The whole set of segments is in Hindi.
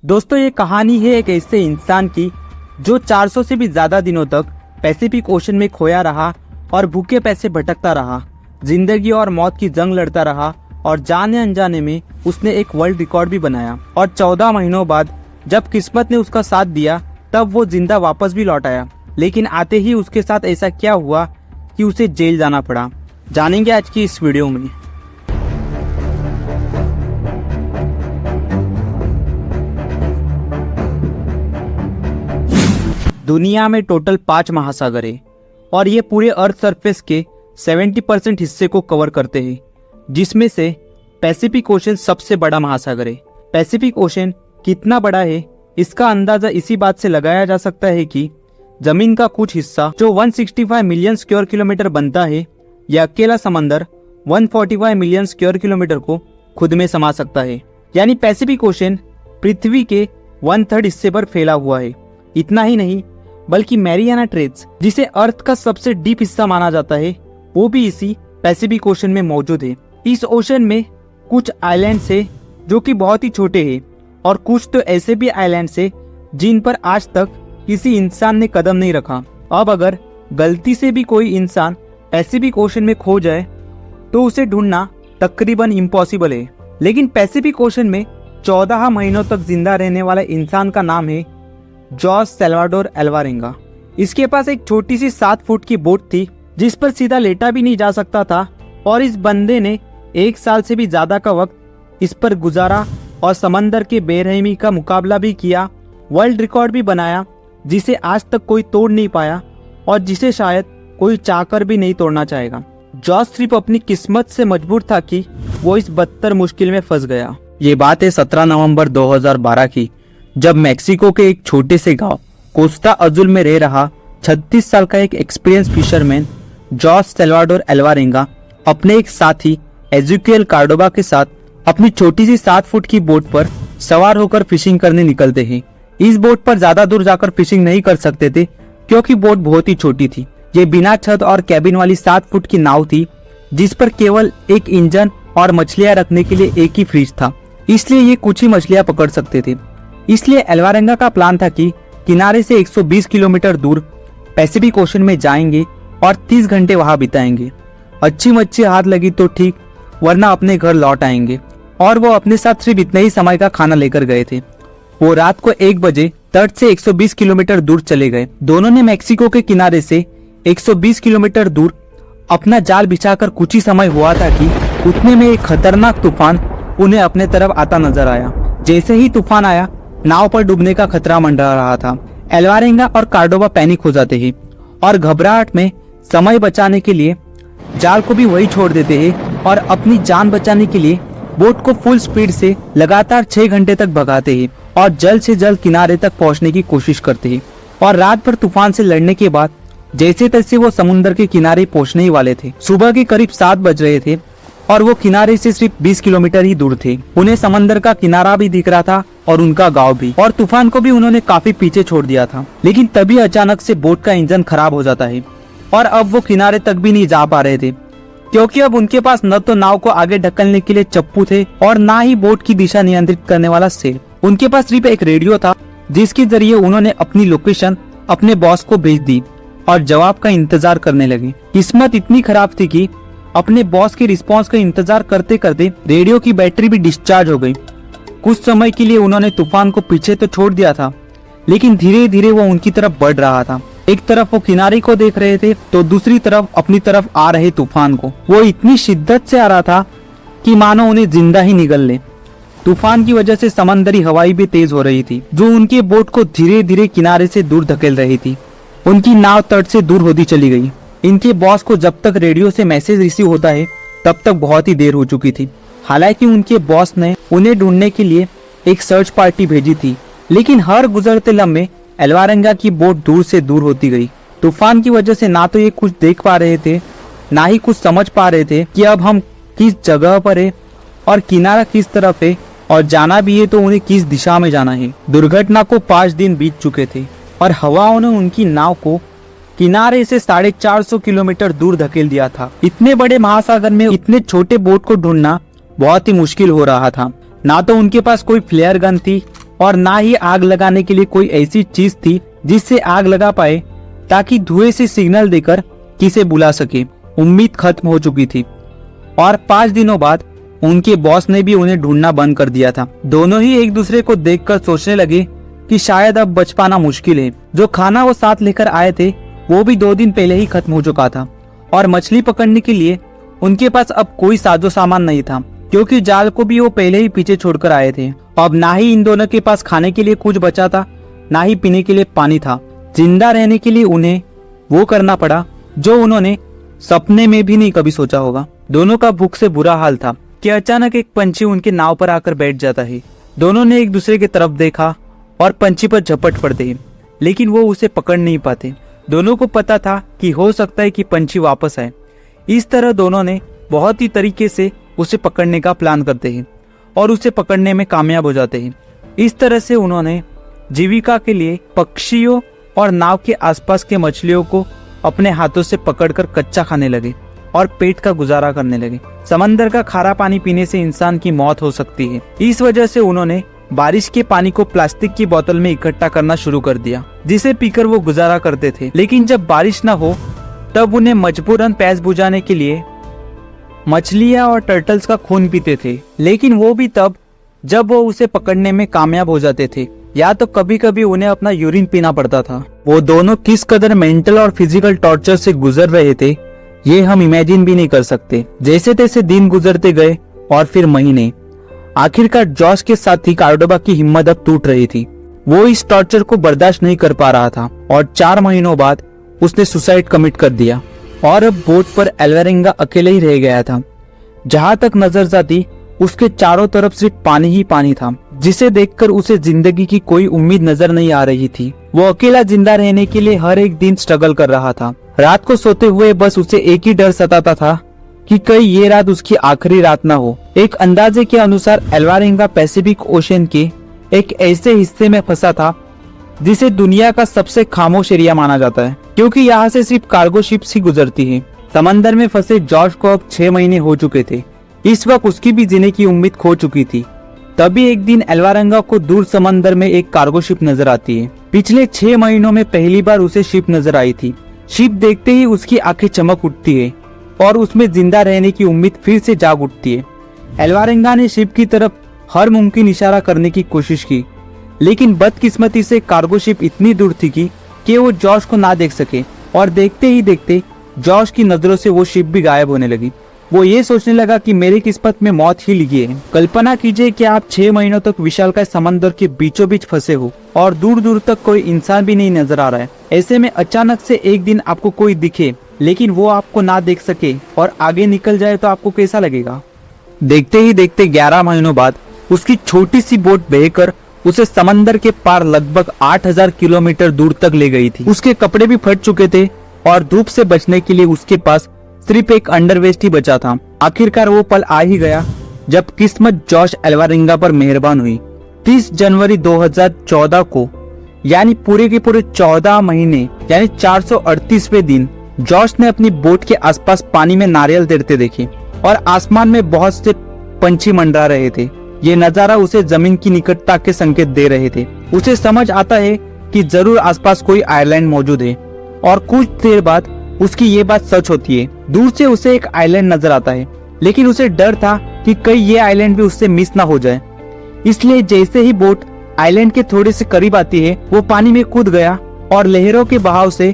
दोस्तों ये कहानी है एक ऐसे इंसान की जो 400 से भी ज्यादा दिनों तक पैसिफिक ओशन में खोया रहा और भूखे पैसे भटकता रहा, जिंदगी और मौत की जंग लड़ता रहा और जाने अनजाने में उसने एक वर्ल्ड रिकॉर्ड भी बनाया। और 14 महीनों बाद जब किस्मत ने उसका साथ दिया तब वो जिंदा वापस भी लौट आया। लेकिन आते ही उसके साथ ऐसा क्या हुआ कि उसे जेल जाना पड़ा, जानेंगे आज की इस वीडियो में। दुनिया में टोटल 5 महासागर है और ये पूरे अर्थ सरफेस के 70% हिस्से को कवर करते हैं, जिसमें से पैसिफिक ओशन सबसे बड़ा महासागर है। पैसिफिक ओशन कितना बड़ा है इसका अंदाजा इसी बात से लगाया जा सकता है कि जमीन का कुछ हिस्सा जो 165 मिलियन स्क्वायर किलोमीटर बनता है, यह अकेला समंदर 145 मिलियन स्क्वायर किलोमीटर को खुद में समा सकता है। यानी पैसिफिक ओशन पृथ्वी के 1/3 हिस्से पर फैला हुआ है। इतना ही नहीं बल्कि मैरियाना ट्रेंच, जिसे अर्थ का सबसे डीप हिस्सा माना जाता है, वो भी इसी पैसिफिक ओशन में मौजूद है। इस ओशन में कुछ आइलैंड्स है जो कि बहुत ही छोटे हैं और कुछ तो ऐसे भी आइलैंड्स है जिन पर आज तक किसी इंसान ने कदम नहीं रखा। अब अगर गलती से भी कोई इंसान पैसिफिक ओशन में खो जाए तो उसे ढूंढना तकरीबन इम्पॉसिबल है। लेकिन पैसिफिक ओशन में 14 महीनों तक जिंदा रहने वाले इंसान का नाम है जॉस सल्वाडोर अल्वारेंगा। इसके पास एक छोटी सी 7 फुट की बोट थी जिस पर सीधा लेटा भी नहीं जा सकता था और इस बंदे ने 1 साल से भी ज्यादा का वक्त इस पर गुजारा और समंदर के बेरहमी का मुकाबला भी किया, वर्ल्ड रिकॉर्ड भी बनाया जिसे आज तक कोई तोड़ नहीं पाया और जिसे शायद कोई चाहकर भी नहीं तोड़ना चाहेगा। जॉस सिर्फ अपनी किस्मत से मजबूर था कि वो इस बदतर मुश्किल में फंस गया। ये बात है 17 नवंबर 2012 की, जब मैक्सिको के एक छोटे से गांव कोस्टा अजुल में रह रहा 36 साल का एक एक्सपीरियंस फिशरमैन जॉस सल्वाडोर अल्वारेंगा अपने एक साथी एजुकियल कार्डोबा के साथ अपनी छोटी सी 7 फुट की बोट पर सवार होकर फिशिंग करने निकलते हैं। इस बोट पर ज्यादा दूर जाकर फिशिंग नहीं कर सकते थे क्योंकि बोट बहुत ही छोटी थी। ये बिना छत और कैबिन वाली 7 फुट की नाव थी जिस पर केवल एक इंजन और मछलियां रखने के लिए एक ही फ्रिज था, इसलिए ये कुछ ही मछलियां पकड़ सकते थे। इसलिए अल्वारेंगा का प्लान था कि किनारे से 120 किलोमीटर दूर पैसिफिक ओशन में जाएंगे और 30 घंटे वहां बिताएंगे। अच्छी मच्छी हाथ लगी तो ठीक, वरना अपने घर लौट आएंगे। और वो अपने साथ सिर्फ इतने ही समय का खाना लेकर गए थे। वो रात को 1 बजे तट से 120 किलोमीटर दूर चले गए। दोनों ने मैक्सिको के किनारे से 120 किलोमीटर दूर अपना जाल बिछाकर कुछ ही समय हुआ था कि उतने में एक खतरनाक तूफान उन्हें अपने तरफ आता नजर आया। जैसे ही तूफान आया, नाव पर डूबने का खतरा मंडरा रहा था। अल्वारेंगा और कार्डोबा पैनिक हो जाते हैं और घबराहट में समय बचाने के लिए जाल को भी वही छोड़ देते हैं और अपनी जान बचाने के लिए बोट को फुल स्पीड से लगातार 6 घंटे तक भगाते हैं और जल्द से जल्द किनारे तक पहुंचने की कोशिश करते हैं। और रात भर तूफान से लड़ने के बाद जैसे तैसे वो समुद्र के किनारे पहुंचने ही वाले थे। सुबह के करीब 7 बज रहे थे और वो किनारे से सिर्फ 20 किलोमीटर ही दूर थे। उन्हें समंदर का किनारा भी दिख रहा था और उनका गांव भी, और तूफान को भी उन्होंने काफी पीछे छोड़ दिया था। लेकिन तभी अचानक से बोट का इंजन खराब हो जाता है और अब वो किनारे तक भी नहीं जा पा रहे थे क्योंकि अब उनके पास न तो नाव को आगे ढकलने के लिए चप्पू थे और ना ही बोट की दिशा नियंत्रित करने वाला सेल। उनके पास सिर्फ एक रेडियो था जिसके जरिए उन्होंने अपनी लोकेशन अपने बॉस को भेज दी और जवाब का इंतजार करने लगे। किस्मत इतनी खराब थी कि अपने बॉस के रिस्पांस का इंतजार करते करते रेडियो की बैटरी भी डिस्चार्ज हो गई। कुछ समय के लिए उन्होंने तूफान को पीछे तो छोड़ दिया था, लेकिन धीरे धीरे वो उनकी तरफ बढ़ रहा था। एक तरफ वो किनारे को देख रहे थे तो दूसरी तरफ अपनी तरफ आ रहे तूफान को। वो इतनी शिद्दत से आ रहा था कि मानो उन्हें जिंदा ही निगल ले। तूफान की वजह से समंदरी हवाई भी तेज हो रही थी जो उनके बोट को धीरे धीरे किनारे से दूर धकेल रही थी। उनकी नाव तट से दूर होती चली गई। इनके बॉस को जब तक रेडियो से मैसेज रिसीव होता है तब तक बहुत ही देर हो चुकी थी। हालांकि उनके बॉस ने उन्हें ढूंढने के लिए एक सर्च पार्टी भेजी थी, लेकिन हर गुजरते लम्हे अल्वारेंगा की बोट दूर से दूर होती गई। तूफान की वजह से ना तो ये कुछ देख पा रहे थे ना ही कुछ समझ पा रहे थे कि अब हम किस जगह पर है और किनारा किस तरफ है, और जाना भी है तो उन्हें किस दिशा में जाना है। दुर्घटना को 5 दिन बीत चुके थे और हवाओं ने उनकी नाव को किनारे से 450 किलोमीटर दूर धकेल दिया था। इतने बड़े महासागर में इतने छोटे बोट को ढूंढना बहुत ही मुश्किल हो रहा था। ना तो उनके पास कोई फ्लेयर गन थी और ना ही आग लगाने के लिए कोई ऐसी चीज थी जिससे आग लगा पाए ताकि धुएं से सिग्नल देकर किसे बुला सके। उम्मीद खत्म हो चुकी थी और 5 दिनों बाद उनके बॉस ने भी उन्हें ढूंढना बंद कर दिया था। दोनों ही एक दूसरे को देखकर सोचने लगे कि शायद अब बच पाना मुश्किल है। जो खाना वो साथ लेकर आए थे वो भी 2 दिन पहले ही खत्म हो चुका था और मछली पकड़ने के लिए उनके पास अब कोई साजो सामान नहीं था, क्योंकि जाल को भी वो पहले ही पीछे छोड़कर आए थे। अब ना ही इन दोनों के पास खाने के लिए कुछ बचा था, ना ही पीने के लिए पानी था। जिंदा रहने के लिए उन्हें वो करना पड़ा जो उन्होंने सपने में भी नहीं कभी सोचा होगा। दोनों का भूख से बुरा हाल था कि अचानक एक पंछी उनके नाव पर आकर बैठ जाता है। दोनों ने एक दूसरे की तरफ देखा और पंछी पर झपट पड़ते हैं, लेकिन वो उसे पकड़ नहीं पाते। दोनों को पता था कि हो सकता है कि पंछी वापस आए। इस तरह दोनों ने बहुत ही तरीके से उसे पकड़ने का प्लान करते हैं और उसे पकड़ने में कामयाब हो जाते हैं। इस तरह से उन्होंने जीविका के लिए पक्षियों और नाव के आसपास के मछलियों को अपने हाथों से पकड़कर कच्चा खाने लगे और पेट का गुजारा करने लगे। समंदर का खारा पानी पीने से इंसान की मौत हो सकती है। इस वजह से उन्होंने बारिश के पानी को प्लास्टिक की बोतल में इकट्ठा करना शुरू कर दिया, जिसे पीकर वो गुजारा करते थे। लेकिन जब बारिश न हो तब उन्हें मजबूरन प्यास बुझाने के लिए मछलियां और टर्टल्स का खून पीते थे, लेकिन वो भी तब जब वो उसे पकड़ने में कामयाब हो जाते थे, या तो कभी कभी उन्हें अपना यूरिन पीना पड़ता था। वो दोनों किस कदर मेंटल और फिजिकल टॉर्चर से गुजर रहे थे ये हम इमेजिन भी नहीं कर सकते। जैसे तैसे दिन गुजरते गए और फिर महीने। आखिरकार जॉश के साथी कार्डोबा की हिम्मत अब टूट रही थी। वो इस टॉर्चर को बर्दाश्त नहीं कर पा रहा था और 4 महीनों बाद उसने सुसाइड कमिट कर दिया और अब बोट पर एल्वारेंगा अकेले ही रह गया था। जहां तक नजर जाती उसके चारों तरफ सिर्फ पानी ही पानी था, जिसे देखकर उसे जिंदगी की कोई उम्मीद नजर नहीं आ रही थी। वो अकेला जिंदा रहने के लिए हर एक दिन स्ट्रगल कर रहा था। रात को सोते हुए बस उसे एक ही डर सताता था कि कहीं ये रात उसकी आखिरी रात ना हो। एक अंदाजे के अनुसार एल्वारेंगा पैसिफिक ओशन के एक ऐसे हिस्से में फंसा था जिसे दुनिया का सबसे खामोश एरिया माना जाता है, क्योंकि यहाँ से सिर्फ कार्गो शिप्स ही गुजरती है। समंदर में फंसे जॉर्ज को अब 6 महीने हो चुके थे। इस वक्त उसकी भी जीने की उम्मीद खो चुकी थी। तभी एक दिन एल्वारेंगा को दूर समंदर में एक कार्गो शिप नजर आती है। पिछले 6 महीनों में पहली बार उसे शिप नजर आई थी। शिप देखते ही उसकी आंखें चमक उठती है और उसमें जिंदा रहने की उम्मीद फिर से जाग उठती है। एल्वारेंगा ने शिप की तरफ हर मुमकिन इशारा करने की कोशिश की, लेकिन बदकिस्मती से कार्गो शिप इतनी दूर थी कि वो जॉश को ना देख सके और देखते ही देखते जॉश की नजरों से वो शिप भी गायब होने लगी। वो ये सोचने लगा कि मेरी किस्मत में मौत ही लिखी है। कल्पना कीजिए कि आप 6 महीनों तक विशालकाय समंदर के बीचों बीच फंसे हो और दूर दूर तक कोई इंसान भी नहीं नजर आ रहा है। ऐसे में अचानक से एक दिन आपको कोई दिखे, लेकिन वो आपको ना देख सके और आगे निकल जाए तो आपको कैसा लगेगा। देखते ही देखते 11 महीनों बाद उसकी छोटी सी बोट बहकर उसे समंदर के पार लगभग 8000 किलोमीटर दूर तक ले गई थी। उसके कपड़े भी फट चुके थे और धूप से बचने के लिए उसके पास सिर्फ एक अंडरवेस्ट ही बचा था। आखिरकार वो पल आ ही गया जब किस्मत जॉश एल्वारेंगा पर मेहरबान हुई। 30 जनवरी 2014 को, यानी पूरे के पूरे 14 महीने यानी 438वें दिन, जॉश ने अपनी बोट के आसपास पानी में नारियल तैरते देखे और आसमान में बहुत से पंछी मंडरा रहे थे। ये नजारा उसे जमीन की निकटता के संकेत दे रहे थे। उसे समझ आता है कि जरूर आसपास कोई आइलैंड मौजूद है और कुछ देर बाद उसकी ये बात सच होती है। दूर से उसे एक आइलैंड नजर आता है, लेकिन उसे डर था कि कहीं ये आइलैंड भी उससे मिस ना हो जाए। इसलिए जैसे ही बोट आइलैंड के थोड़े से करीब आती है, वो पानी में कूद गया और लहरों के बहाव से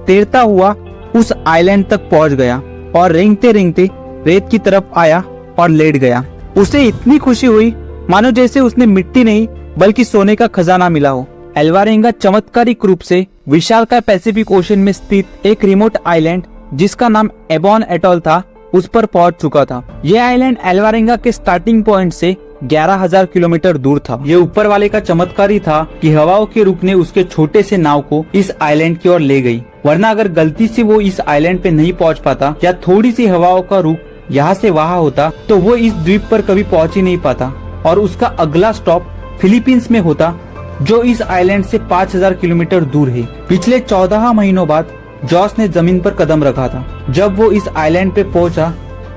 तैरता हुआ उस आइलैंड तक पहुंच गया और रेंगते रेंगते रेत की तरफ आया और लेट गया। उसे इतनी खुशी हुई मानो जैसे उसने मिट्टी नहीं बल्कि सोने का खजाना मिला हो। एल्वारेंगा चमत्कारिक रूप से विशालकाय पैसिफिक ओशन में स्थित एक रिमोट आइलैंड जिसका नाम एबॉन एटॉल था, उस पर पहुंच चुका था। यह आइलैंड एल्वारेंगा के स्टार्टिंग पॉइंट से 11,000 किलोमीटर दूर था। ये ऊपर वाले का चमत्कार ही था कि हवाओं के रुख ने उसके छोटे से नाव को इस आइलैंड की ओर ले गई, वरना अगर गलती से वो इस आइलैंड पे नहीं पहुंच पाता या थोड़ी सी हवाओं का रुख यहाँ से वहाँ होता तो वो इस द्वीप पर कभी पहुंच ही नहीं पाता और उसका अगला स्टॉप फिलीपींस में होता, जो इस आइलैंड से 5000 किलोमीटर दूर है। पिछले 14 महीनों बाद जॉश ने जमीन पर कदम रखा था। जब वो इस आइलैंड पे पहुंचा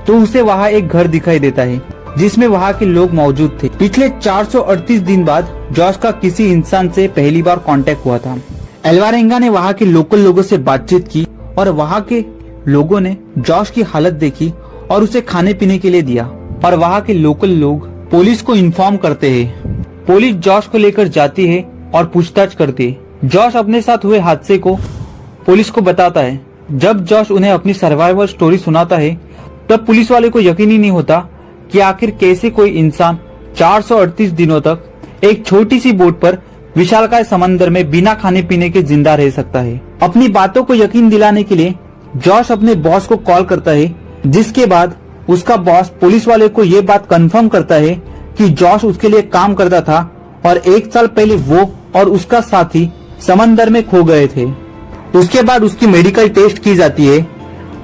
तो उसे वहाँ एक घर दिखाई देता है। जिसमें वहाँ के लोग मौजूद थे। पिछले 438 दिन बाद जॉश का किसी इंसान से पहली बार कांटेक्ट हुआ था। अल्वारेंगा ने वहाँ के लोकल लोगों से बातचीत की और वहाँ के लोगों ने जॉश की हालत देखी और उसे खाने पीने के लिए दिया। और वहाँ के लोकल लोग पुलिस को इन्फॉर्म करते हैं। पुलिस जॉश को लेकर जाती है और पूछताछ करती है। जॉश अपने साथ हुए हादसे को पुलिस को बताता है। जब जॉश उन्हें अपनी सर्वाइवल स्टोरी सुनाता है तब पुलिस वाले को यकीन ही नहीं होता कि आखिर कैसे कोई इंसान 438 दिनों तक एक छोटी सी बोट पर विशालकाय समंदर में बिना खाने पीने के जिंदा रह सकता है। अपनी बातों को यकीन दिलाने के लिए जॉश अपने बॉस को कॉल करता है, जिसके बाद उसका बॉस पुलिस वाले को ये बात कंफर्म करता है कि जॉश उसके लिए काम करता था और 1 साल पहले वो और उसका साथी समंदर में खो गए थे। उसके बाद उसकी मेडिकल टेस्ट की जाती है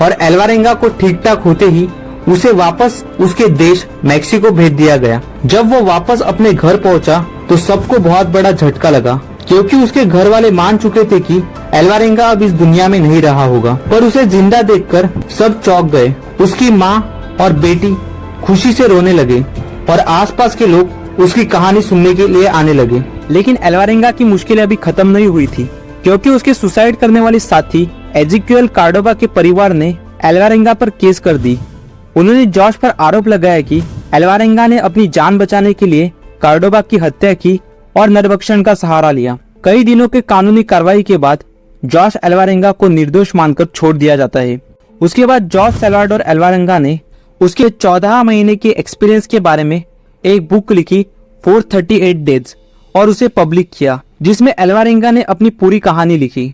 और अल्वारेंगा को ठीक ठाक होते ही उसे वापस उसके देश मेक्सिको भेज दिया गया। जब वो वापस अपने घर पहुंचा तो सबको बहुत बड़ा झटका लगा, क्योंकि उसके घर वाले मान चुके थे कि अल्वारेंगा अब इस दुनिया में नहीं रहा होगा। पर उसे जिंदा देखकर सब चौंक गए। उसकी माँ और बेटी खुशी से रोने लगे और आसपास के लोग उसकी कहानी सुनने के लिए आने लगे। लेकिन अल्वारेंगा की मुश्किलें अभी खत्म नहीं हुई थी, क्योंकि उसके सुसाइड करने वाले साथी एजिक्यूएल कार्डोबा के परिवार ने अल्वारेंगा पर केस कर दी। उन्होंने जॉश पर आरोप लगाया कि अल्वारेंगा ने अपनी जान बचाने के लिए कार्डोबा की हत्या की और नरभक्षण का सहारा लिया। कई दिनों के कानूनी कार्रवाई के बाद जॉश अल्वारेंगा को निर्दोष मानकर छोड़ दिया जाता है। उसके बाद जॉश सैल्वाडोर अल्वारेंगा ने उसके 14 महीने के एक्सपीरियंस के बारे में एक बुक लिखी 438 डेज और उसे पब्लिक किया, जिसमें अल्वारेंगा ने अपनी पूरी कहानी लिखी।